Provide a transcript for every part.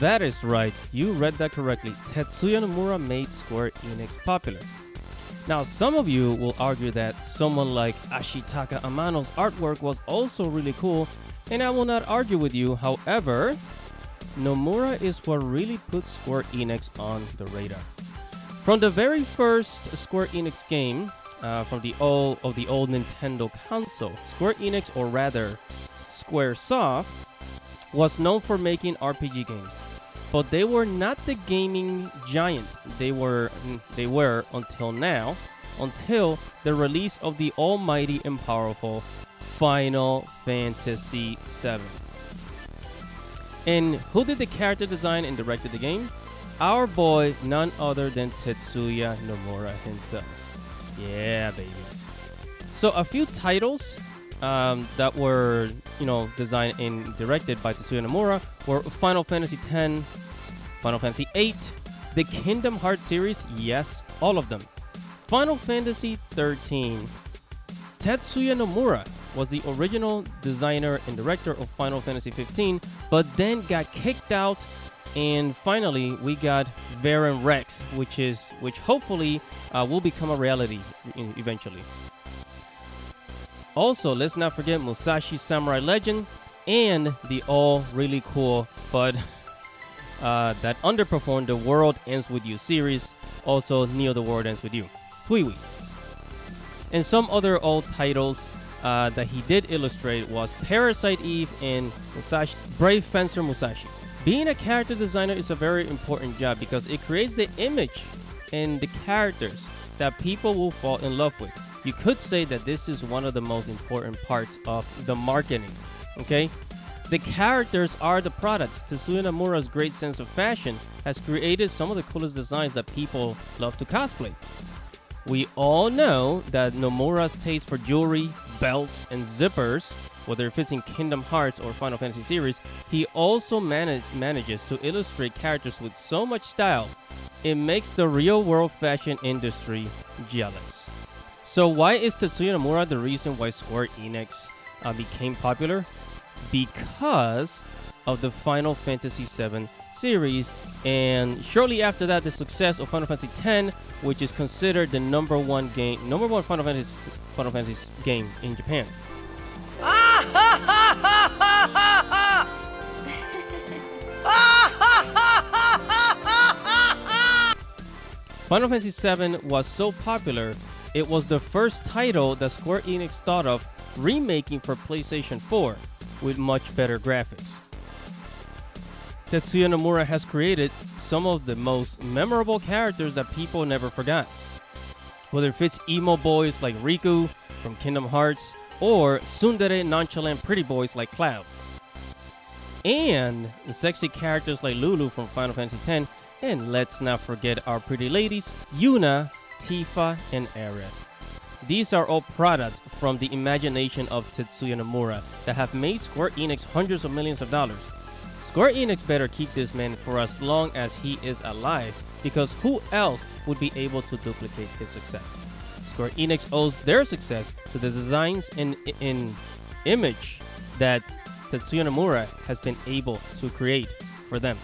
That is right, you read that correctly. Tetsuya Nomura made Square Enix popular. Now, some of you will argue that someone like Ashitaka Amano's artwork was also really cool, and I will not argue with you. However, Nomura is what really put Square Enix on the radar. From the very first Square Enix game, from the old Nintendo console, Square Enix, or rather Squaresoft, was known for making RPG games. But they were not the gaming giant they were until now, until the release of the almighty and powerful Final Fantasy VII. And who did the character design and directed the game? Our boy, none other than Tetsuya Nomura himself. Yeah, baby. So a few titles that were, designed and directed by Tetsuya Nomura were Final Fantasy X, Final Fantasy VIII, the Kingdom Hearts series, yes, all of them. Final Fantasy XIII. Tetsuya Nomura was the original designer and director of Final Fantasy XV, but then got kicked out, and finally we got Baron Rex, which hopefully will become a reality eventually. Also, let's not forget Musashi Samurai Legend and the all really cool but that underperformed The World Ends With You series, also Neo The World Ends With You, Twiwi. And some other old titles that he did illustrate was Parasite Eve and Musashi, Brave Fencer Musashi. Being a character designer is a very important job because it creates the image and the characters that people will fall in love with. You could say that this is one of the most important parts of the marketing, okay? The characters are the products. Tetsuya Nomura's great sense of fashion has created some of the coolest designs that people love to cosplay. We all know that Nomura's taste for jewelry, belts, and zippers, whether if it's in Kingdom Hearts or Final Fantasy series, he also manages to illustrate characters with so much style, it makes the real-world fashion industry jealous. So why is Tetsuya Nomura the reason why Square Enix became popular? Because of the Final Fantasy VII series, and shortly after that, the success of Final Fantasy X, which is considered the number one Final Fantasy game in Japan. Final Fantasy VII was so popular, it was the first title that Square Enix thought of remaking for PlayStation 4 with much better graphics. Tetsuya Nomura has created some of the most memorable characters that people never forgot. Whether it fits emo boys like Riku from Kingdom Hearts, or tsundere nonchalant pretty boys like Cloud. And the sexy characters like Lulu from Final Fantasy X, and let's not forget our pretty ladies, Yuna, Tifa, and Aerith. These are all products from the imagination of Tetsuya Nomura that have made Square Enix hundreds of millions of dollars. Square Enix better keep this man for as long as he is alive, because who else would be able to duplicate his success? Square Enix owes their success to the designs and image that Tetsuya Nomura has been able to create for them.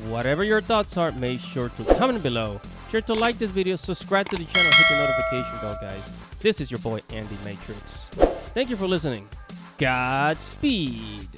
Whatever your thoughts are, make sure to comment below. Sure to like this video, subscribe to the channel, hit the notification bell, guys. This is your boy, Andy Matrix. Thank you for listening. Godspeed.